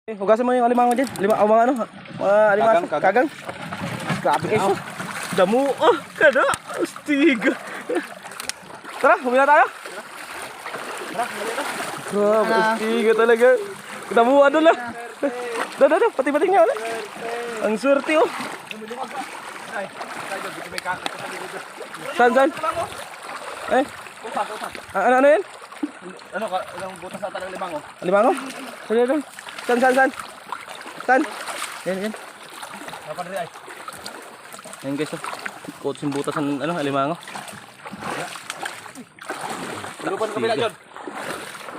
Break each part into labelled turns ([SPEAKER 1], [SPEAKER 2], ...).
[SPEAKER 1] Hugasan mo yung alimango dyan. Mga ano, mga alimango. Kagang. Grabe kayo. Damo. Kada. Astiga. Tara, humina tayo. Grabe, astiga talaga. Damuan doon lang. Dah, pati-pating niya ulit. Ang swerte oh. San? Eh? Ano yan?
[SPEAKER 2] Anong butas ata ng limango?
[SPEAKER 1] Alimango? San? San? Yan.
[SPEAKER 2] Dapat rin ay.
[SPEAKER 1] Yan guys oh. Coach yung butas ng ano, alimango.
[SPEAKER 2] Lupan kabila dyan.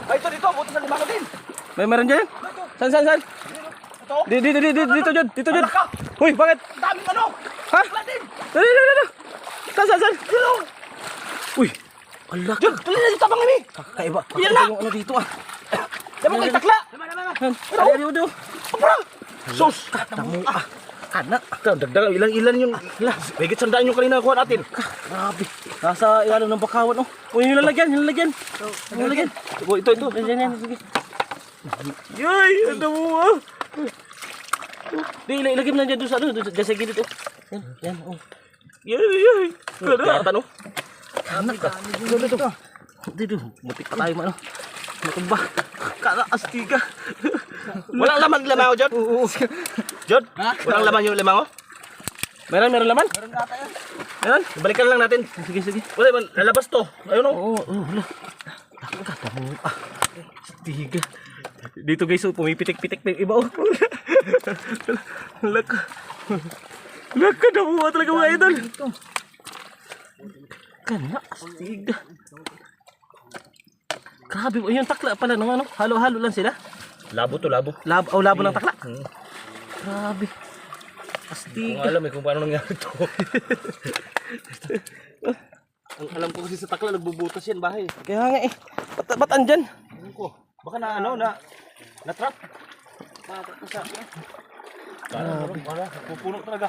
[SPEAKER 2] Ay, dito, butas ng limango din.
[SPEAKER 1] Meron dyan? San?
[SPEAKER 2] Ito?
[SPEAKER 1] Dito dyan. Hoy, bakit?
[SPEAKER 2] Daming ano?
[SPEAKER 1] Ha?
[SPEAKER 2] Din.
[SPEAKER 1] Dito. San?
[SPEAKER 2] Dito.
[SPEAKER 1] Uy, ala.
[SPEAKER 2] Dyan, tuloy na dito abang ini.
[SPEAKER 1] Kakaiba.
[SPEAKER 2] Yan na.
[SPEAKER 1] Yung ano dito ah.
[SPEAKER 2] Dapat may takla.
[SPEAKER 1] Ano?
[SPEAKER 2] Apa? Sus.
[SPEAKER 1] Damo ah. Kana.
[SPEAKER 2] Dagdag, ilan yung... May gitsandaan yung kanina kuha natin.
[SPEAKER 1] Grabe. Nasa ilan ng bakawan oh. Uy, yung lalagyan. Ito. Yan. Sige. Yay, ang damo ah. Di, ilagay mo na dyan doon sa ano. Dyan sa gilid oh. Yan. Oh. Yay.
[SPEAKER 2] Kaya no?
[SPEAKER 1] Dito. Mutik pa tayo man oh. Matumba. Kana, astiga.
[SPEAKER 2] Walang laman limango dyan?
[SPEAKER 1] Oo.
[SPEAKER 2] Jod? Walang laman yung limango?
[SPEAKER 1] Meron laman? Meron?
[SPEAKER 2] Balikan lang natin.
[SPEAKER 1] Sige.
[SPEAKER 2] Wala man, lalabas to. Ayun o.
[SPEAKER 1] Oo. Wala. Damo ah. Astiga. Dito guys oh, pumipitik-pitik na yung iba oh. Laka damo ah talaga mga idol. Kana, astiga. Grabe, yung takla pala ng ano, halo-halo lang sila.
[SPEAKER 2] Labo to, labo.
[SPEAKER 1] Labo ng takla. Grabe.
[SPEAKER 2] Kung
[SPEAKER 1] Astiga.
[SPEAKER 2] alam kung paano nangyari to. Ang alam ko kasi sa takla, nagbubutas yan bahay.
[SPEAKER 1] Kaya nga eh. Ba't andyan?
[SPEAKER 2] Alam ko. Baka na ano, na-trap. Para, pupuno talaga.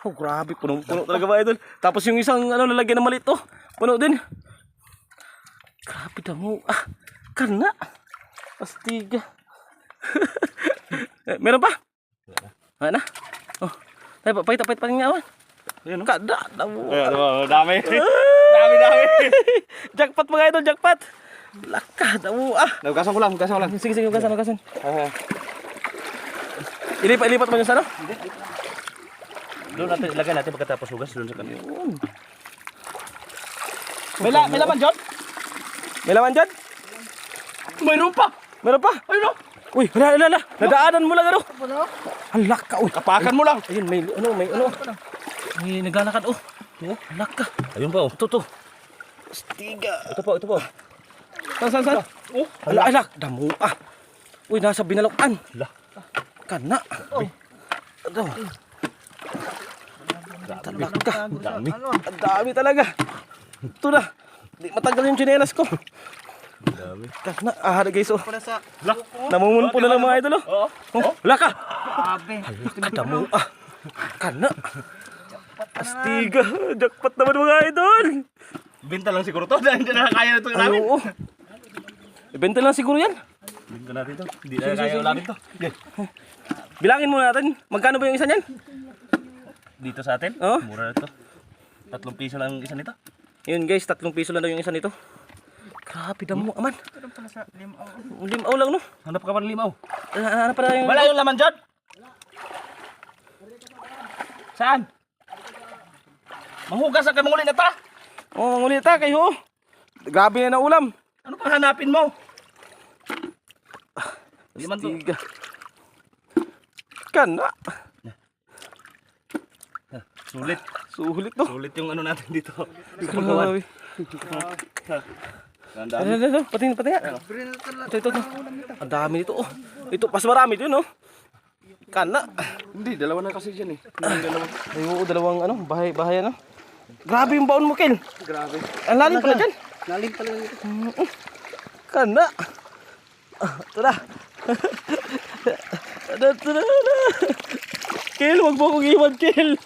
[SPEAKER 1] Oh, grabe. Puno talaga ba idol? Tapos yung isang ano, lalagyan ng maliit to. Puno din. Grabe damo. Ah, kana. Astiga. Meron pa? Wala na. Oh. Tayo, pahit niya awan.
[SPEAKER 2] Ayan o.
[SPEAKER 1] Kada, damo.
[SPEAKER 2] Dami.
[SPEAKER 1] Jackpot mga idol, jackpot. Laka, damo ah.
[SPEAKER 2] Nagkasan ko lang.
[SPEAKER 1] Sige, hugasan. Ilipat mo yung sana?
[SPEAKER 2] Doon natin, ilagay natin pagkatapos hugas doon sa kanila.
[SPEAKER 1] May laman, John? May laman, John?
[SPEAKER 2] Mayroon pa! Ayun o!
[SPEAKER 1] Uy, hala. Nadaanan mo lang ano? Halak ka, uy.
[SPEAKER 2] Kapakan mo lang!
[SPEAKER 1] Ayun, may ano. May naglalakad, oh. Halak ka.
[SPEAKER 2] Ayun pa o.
[SPEAKER 1] Ito. Astiga.
[SPEAKER 2] Ito po.
[SPEAKER 1] Saan?
[SPEAKER 2] Oh,
[SPEAKER 1] Hala, damo ah. Uy, nasa binalokan.
[SPEAKER 2] Hala.
[SPEAKER 1] Kana. Ito. Halak ka.
[SPEAKER 2] Dami.
[SPEAKER 1] Ang dami talaga. Ito na. Di matagal yung tsinelas ko.
[SPEAKER 2] Dami.
[SPEAKER 1] Kana, guys, oh. Namumunpo na lang mga idol, oh. Oh, wala ka. Halak, damo ah. Kana. Astiga. Jackpot naman mga idol.
[SPEAKER 2] Binta lang siguro to. Hindi na kaya na ito namin.
[SPEAKER 1] Oo. Ibenta lang siguro yan.
[SPEAKER 2] Binta natin to. Hindi na kaya namin to.
[SPEAKER 1] Bilangin muna natin. Magkano ba yung isa niyan?
[SPEAKER 2] Dito sa atin?
[SPEAKER 1] Oo.
[SPEAKER 2] Mura na to. 3 piso lang ang isa nito.
[SPEAKER 1] Yun guys, 3 piso lang daw yung isa nito. Grabe damo, aman. Limaw lang no.
[SPEAKER 2] Hanap ka pa ng limaw.
[SPEAKER 1] Ano pa yung...
[SPEAKER 2] Wala yung laman dyan? Saan? Manghugas ka manguli na ta.
[SPEAKER 1] Oh, mangulit ta kayo. Grabe na ulam.
[SPEAKER 2] Ano pang hanapin mo? Hindi man to.
[SPEAKER 1] Astiga. Kana.
[SPEAKER 2] Sulit.
[SPEAKER 1] Sulit no.
[SPEAKER 2] Sulit yung ano natin dito.
[SPEAKER 1] Grabe. Ano, pati nga. Ito. Ang dami nito oh. Ito, pas marami din no. Kana.
[SPEAKER 2] Hindi, dalawa na kasi dyan eh.
[SPEAKER 1] Ay, oo, dalawang ano, bahay ano. Grabe yung baon mo, Kel.
[SPEAKER 2] Grabe.
[SPEAKER 1] Ang lalim pala dyan.
[SPEAKER 2] Lalim pala nito.
[SPEAKER 1] Kana. Ito na. Ito na. Kel, wag mo akong iwan, Kel.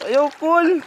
[SPEAKER 1] Ayaw, cool.